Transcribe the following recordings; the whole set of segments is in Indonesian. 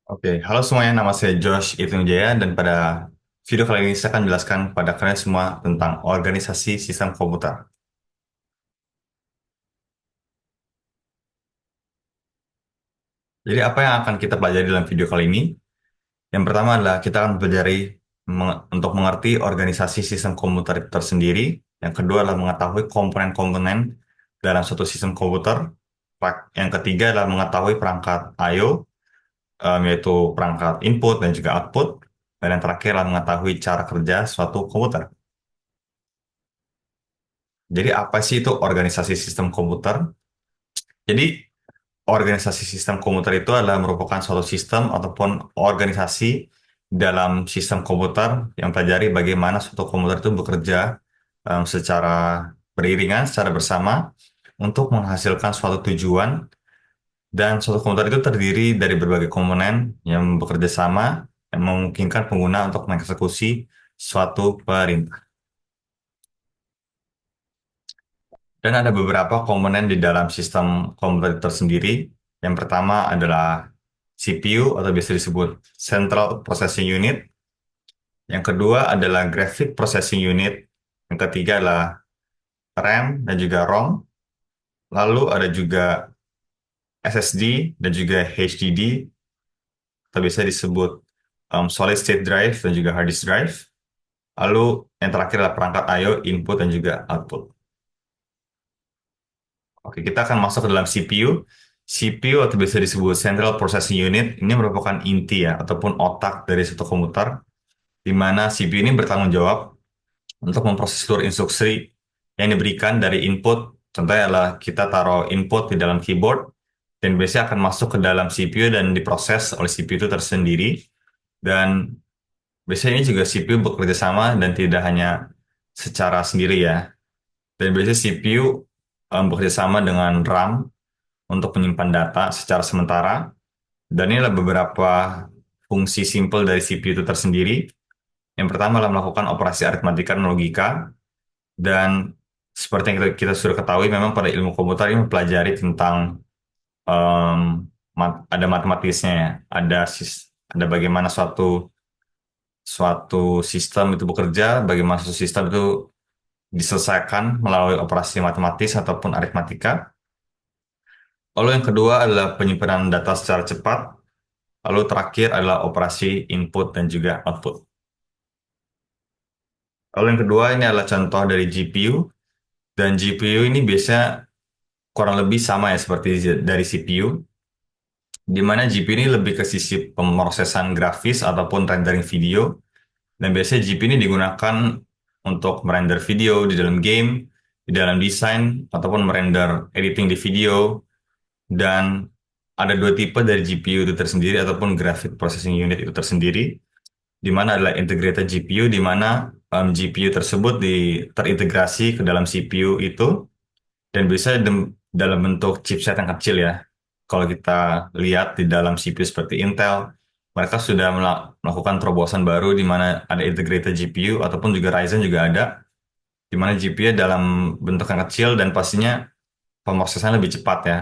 Oke, halo semuanya, nama saya Josh Ibnu Jaya dan pada video kali ini saya akan menjelaskan pada kalian semua tentang organisasi sistem komputer. Jadi apa yang akan kita pelajari dalam video kali ini? Yang pertama adalah kita akan pelajari untuk mengerti organisasi sistem komputer itu tersendiri. Yang kedua adalah mengetahui komponen-komponen dalam suatu sistem komputer. Yang ketiga adalah mengetahui perangkat I/O, yaitu perangkat input dan juga output. Dan yang terakhir adalah mengetahui cara kerja suatu komputer. Jadi apa sih itu organisasi sistem komputer? Jadi organisasi sistem komputer itu adalah merupakan suatu sistem ataupun organisasi dalam sistem komputer yang pelajari bagaimana suatu komputer itu bekerja secara beriringan, secara bersama untuk menghasilkan suatu tujuan, dan suatu komputer itu terdiri dari berbagai komponen yang bekerja sama yang memungkinkan pengguna untuk mengeksekusi suatu perintah. Dan ada beberapa komponen di dalam sistem komputer tersendiri. Yang pertama adalah CPU atau biasa disebut Central Processing Unit. Yang kedua adalah Graphic Processing Unit. Yang ketiga adalah RAM dan juga ROM. Lalu ada juga SSD dan juga HDD atau biasa disebut Solid State Drive dan juga Hard Disk Drive. Lalu yang terakhir adalah perangkat I/O, input dan juga output. Oke, kita akan masuk ke dalam CPU. CPU atau biasa disebut Central Processing Unit ini merupakan inti ya, ataupun otak dari suatu komputer, di mana CPU ini bertanggung jawab untuk memproses seluruh instruksi yang diberikan dari input. Contohnya adalah kita taruh input di dalam keyboard, dan biasanya akan masuk ke dalam CPU dan diproses oleh CPU itu tersendiri. Dan biasanya ini juga CPU bekerja sama dan tidak hanya secara sendiri ya. Dan biasanya CPU bekerja sama dengan RAM untuk menyimpan data secara sementara. Dan ini adalah beberapa fungsi simpel dari CPU itu tersendiri. Yang pertama adalah melakukan operasi aritmatika dan logika. Dan seperti yang kita sudah ketahui, memang pada ilmu komputer ini mempelajari tentang em, ada matematisnya ya. Ada bagaimana suatu suatu sistem itu bekerja, bagaimana suatu sistem itu diselesaikan melalui operasi matematis ataupun aritmatika. Lalu yang kedua adalah penyimpanan data secara cepat. Lalu terakhir adalah operasi input dan juga output. Lalu yang kedua ini adalah contoh dari GPU. Dan GPU ini biasanya kurang lebih sama ya seperti dari CPU. Di mana GPU ini lebih ke sisi pemrosesan grafis ataupun rendering video. Dan biasanya GPU ini digunakan untuk merender video di dalam game, di dalam desain, ataupun merender editing di video. Dan ada dua tipe dari GPU itu tersendiri ataupun Graphic Processing Unit itu tersendiri, di mana adalah integrated GPU, di mana GPU tersebut terintegrasi ke dalam CPU itu, dan bisa dalam bentuk chipset yang kecil ya. Kalau kita lihat di dalam CPU seperti Intel, mereka sudah melakukan terobosan baru di mana ada integrated GPU, ataupun juga Ryzen juga ada, di mana GPU dalam bentuk yang kecil dan pastinya pemrosesannya lebih cepat ya.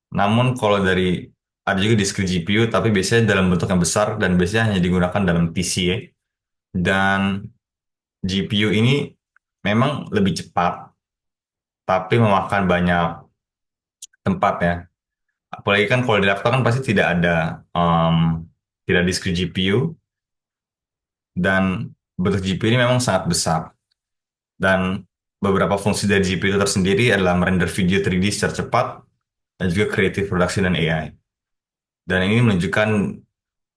Namun kalau ada juga discrete GPU, tapi biasanya dalam bentuk yang besar dan biasanya hanya digunakan dalam PC ya. Dan GPU ini memang lebih cepat, tapi memakan banyak tempat ya. Apalagi kan kalau di laptop kan pasti tidak discrete GPU, dan bentuk GPU ini memang sangat besar. Dan beberapa fungsi dari GPU itu tersendiri adalah merender video 3D secara cepat dan juga creative production dan AI. Dan ini menunjukkan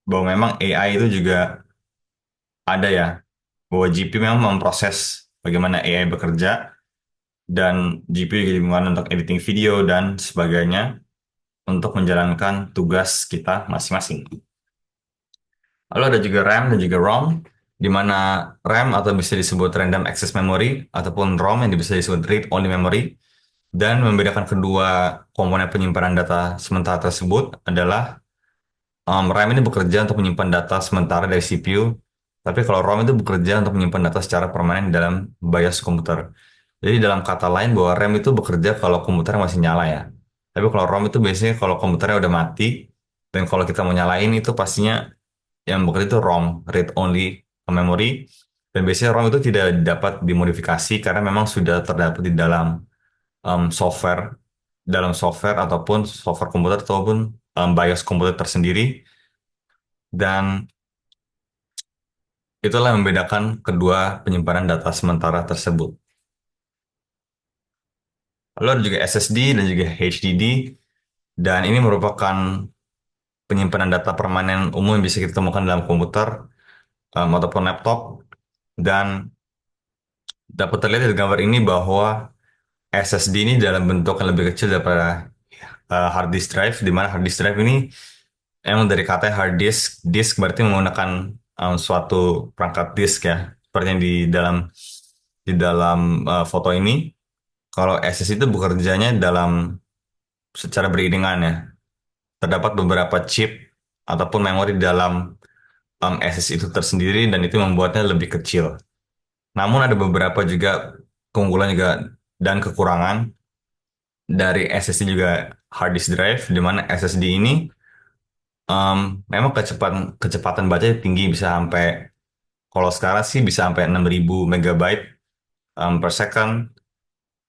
bahwa memang AI itu juga ada ya, bahwa GPU memang memproses bagaimana AI bekerja, dan GPU juga digunakan untuk editing video dan sebagainya untuk menjalankan tugas kita masing-masing. Lalu ada juga RAM dan juga ROM, di mana RAM atau bisa disebut Random Access Memory ataupun ROM yang bisa disebut Read Only Memory. Dan membedakan kedua komponen penyimpanan data sementara tersebut adalah RAM ini bekerja untuk menyimpan data sementara dari CPU, tapi kalau ROM itu bekerja untuk menyimpan data secara permanen dalam BIOS komputer. Jadi dalam kata lain bahwa RAM itu bekerja kalau komputernya masih nyala ya. Tapi kalau ROM itu biasanya kalau komputernya udah mati, Dan kalau kita mau nyalain itu pastinya yang bekerja itu ROM, read only memory. Dan biasanya ROM itu tidak dapat dimodifikasi karena memang sudah terdapat di software, dalam software ataupun software komputer ataupun BIOS komputer tersendiri. Dan itulah yang membedakan kedua penyimpanan data sementara tersebut. Lalu ada juga SSD dan juga HDD. Dan ini merupakan penyimpanan data permanen umum yang bisa kita temukan dalam komputer ataupun laptop. Dan dapat terlihat dari gambar ini bahwa SSD ini dalam bentuk yang lebih kecil daripada hard disk drive, di mana hard disk drive ini emang dari kata hard disk, disk berarti menggunakan suatu perangkat disk ya, seperti yang di dalam foto ini. Kalau SSD itu bekerjanya secara beriringan ya. Terdapat beberapa chip ataupun memori di dalam SSD itu tersendiri dan itu membuatnya lebih kecil. Namun ada beberapa juga keunggulan juga dan kekurangan dari SSD juga hard disk drive, di mana SSD ini memang kecepatan bacanya tinggi, bisa sampai, kalau sekarang sih bisa sampai 6.000 megabyte per second,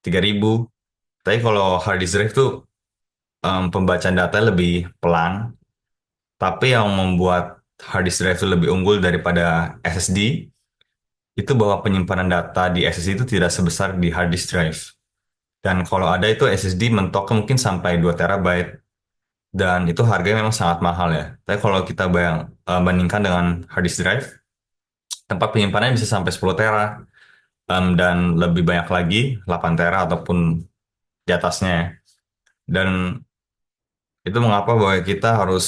3.000. Tapi kalau hard disk drive tuh pembacaan data lebih pelan, tapi yang membuat hard disk drive itu lebih unggul daripada SSD itu bahwa penyimpanan data di SSD itu tidak sebesar di hard disk drive. Dan kalau ada itu SSD mentoknya mungkin sampai 2 terabyte. Dan itu harganya memang sangat mahal ya. Tapi kalau kita bandingkan dengan hard disk drive, tempat penyimpanannya bisa sampai 10 tera. Dan lebih banyak lagi, 8 tera ataupun di atasnya ya. Dan itu mengapa bahwa kita harus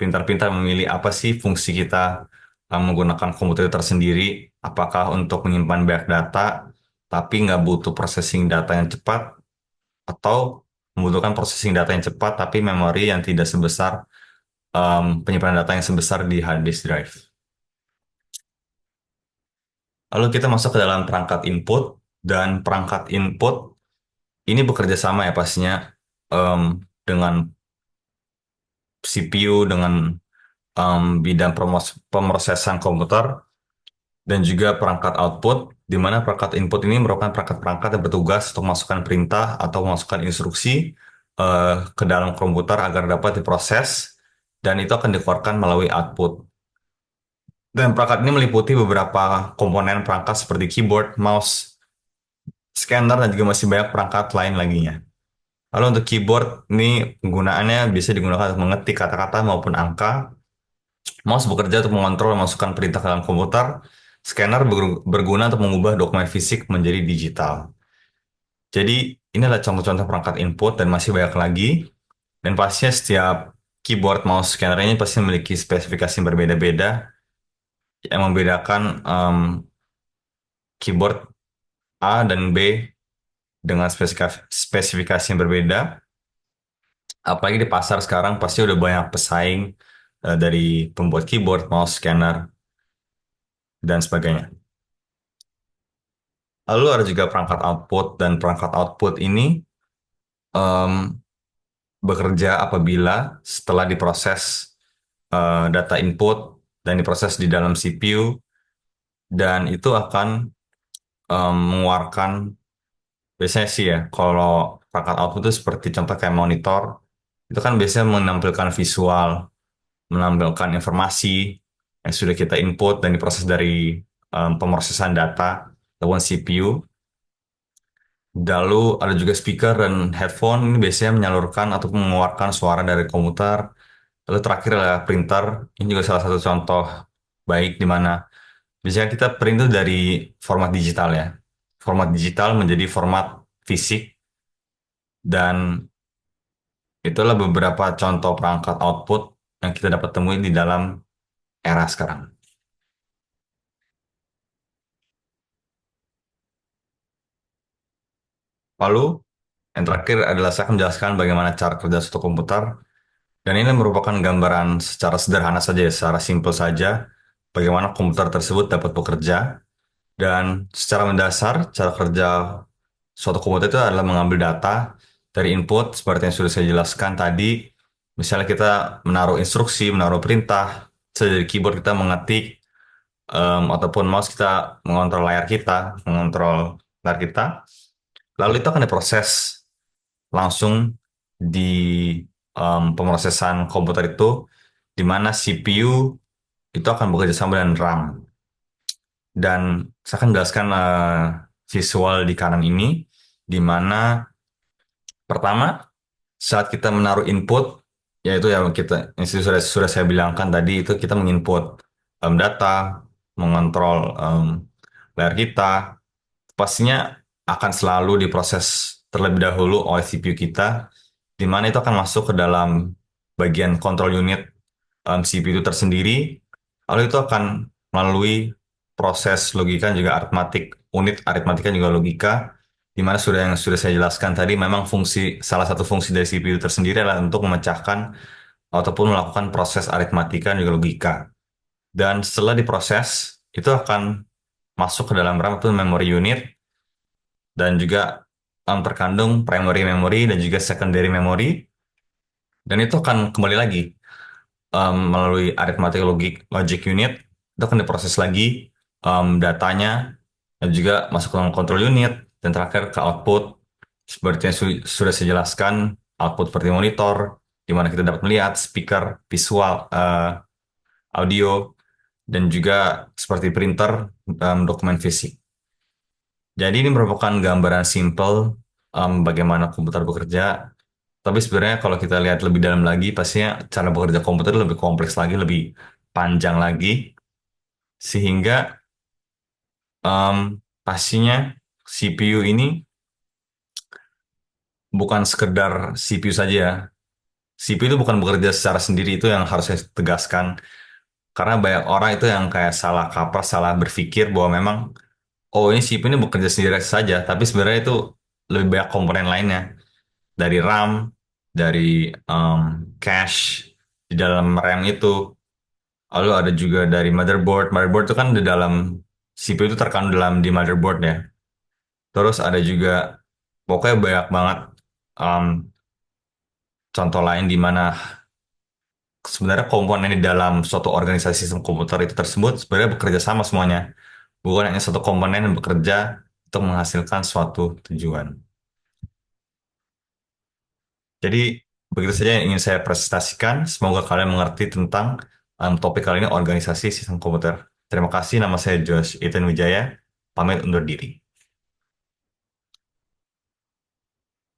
pintar-pintar memilih apa sih fungsi kita menggunakan komputer tersendiri. Apakah untuk menyimpan banyak data, tapi nggak butuh processing data yang cepat, atau membutuhkan processing data yang cepat, tapi memori yang tidak sebesar penyimpanan data yang sebesar di hard disk drive. Lalu kita masuk ke dalam perangkat input, dan perangkat input ini bekerja sama ya pastinya dengan CPU, dengan bidang pemrosesan komputer, dan juga perangkat output, di mana perangkat input ini merupakan perangkat-perangkat yang bertugas untuk masukkan perintah atau memasukkan instruksi ke dalam komputer agar dapat diproses, dan itu akan dikeluarkan melalui output. Dan perangkat ini meliputi beberapa komponen perangkat seperti keyboard, mouse, scanner, dan juga masih banyak perangkat lain laginya. Lalu untuk keyboard ini penggunaannya bisa digunakan untuk mengetik kata-kata maupun angka. Mouse bekerja untuk mengontrol dan masukkan perintah ke dalam komputer. Scanner berguna untuk mengubah dokumen fisik menjadi digital. Jadi ini adalah contoh-contoh perangkat input dan masih banyak lagi. Dan pastinya setiap keyboard, mouse, scanner ini pasti memiliki spesifikasi yang berbeda-beda yang membedakan keyboard A dan B dengan spesifikasi yang berbeda. Apalagi di pasar sekarang pasti udah banyak pesaing dari pembuat keyboard, mouse, scanner, dan sebagainya. Lalu ada juga perangkat output, dan perangkat output ini em, bekerja apabila setelah diproses data input dan diproses di dalam CPU, dan itu akan mengeluarkan, biasanya sih ya, kalau perangkat output itu seperti contoh kayak monitor, itu kan biasanya menampilkan visual, menampilkan informasi yang sudah kita input dan diproses dari pemrosesan data ataupun CPU. Lalu ada juga speaker dan headphone, ini biasanya menyalurkan atau mengeluarkan suara dari komputer. Lalu terakhir adalah printer, ini juga salah satu contoh baik di mana biasanya kita print itu dari format digital ya. Format digital menjadi format fisik, dan itulah beberapa contoh perangkat output yang kita dapat temui di dalam era sekarang. Lalu yang terakhir adalah saya akan menjelaskan bagaimana cara kerja suatu komputer. Dan ini merupakan gambaran secara sederhana saja, ya, secara simpel saja, bagaimana komputer tersebut dapat bekerja. Dan secara mendasar, cara kerja suatu komputer itu adalah mengambil data dari input, seperti yang sudah saya jelaskan tadi, Misalnya kita menaruh instruksi, menaruh perintah, dari keyboard kita mengetik, ataupun mouse kita mengontrol layar kita, mengontrol layar kita. Lalu itu akan diproses langsung di pemrosesan komputer itu, di mana CPU itu akan bekerja sama dengan RAM. Dan saya akan jelaskan visual di kanan ini, di mana pertama saat kita menaruh input, yaitu yang yang sudah saya bilangkan tadi, itu kita menginput data, mengontrol layar kita, pastinya akan selalu diproses terlebih dahulu oleh CPU kita, di mana itu akan masuk ke dalam bagian control unit CPU itu tersendiri, lalu itu akan melalui proses logika dan juga aritmatik, unit aritmatika dan juga logika, di mana yang sudah saya jelaskan tadi, memang salah satu fungsi dari CPU tersendiri adalah untuk memecahkan ataupun melakukan proses aritmatika dan juga logika. Dan setelah diproses, itu akan masuk ke dalam RAM atau memory unit, dan juga terkandung primary memory dan juga secondary memory, dan itu akan kembali lagi melalui arithmetic logic unit, itu akan diproses lagi datanya, dan juga masuk ke dalam control unit, dan terakhir ke output seperti yang sudah saya jelaskan, output seperti monitor di mana kita dapat melihat speaker, visual, audio, dan juga seperti printer, dokumen fisik. Jadi ini merupakan gambaran simple bagaimana komputer bekerja. Tapi sebenarnya kalau kita lihat lebih dalam lagi, pastinya cara bekerja komputer lebih kompleks lagi, lebih panjang lagi. Sehingga pastinya CPU ini bukan sekedar CPU saja. CPU itu bukan bekerja secara sendiri, itu yang harus saya tegaskan. Karena banyak orang itu yang kayak salah kaprah, salah berpikir bahwa memang, oh ini CPU ini bekerja sendiri saja. Tapi sebenarnya itu lebih banyak komponen lainnya. Dari RAM, dari cache, di dalam RAM itu. Lalu ada juga dari motherboard. Motherboard itu kan di dalam CPU itu terkandung di motherboard ya. Terus ada juga pokoknya banyak banget um, contoh lain di mana sebenarnya komponen di dalam suatu organisasi sistem komputer itu tersebut sebenarnya bekerja sama semuanya. Bukan hanya satu komponen yang bekerja untuk menghasilkan suatu tujuan. Jadi begitu saja yang ingin saya presentasikan. Semoga kalian mengerti tentang topik kali ini, organisasi sistem komputer. Terima kasih, nama saya Josh Ethan Wijaya. Pamit undur diri.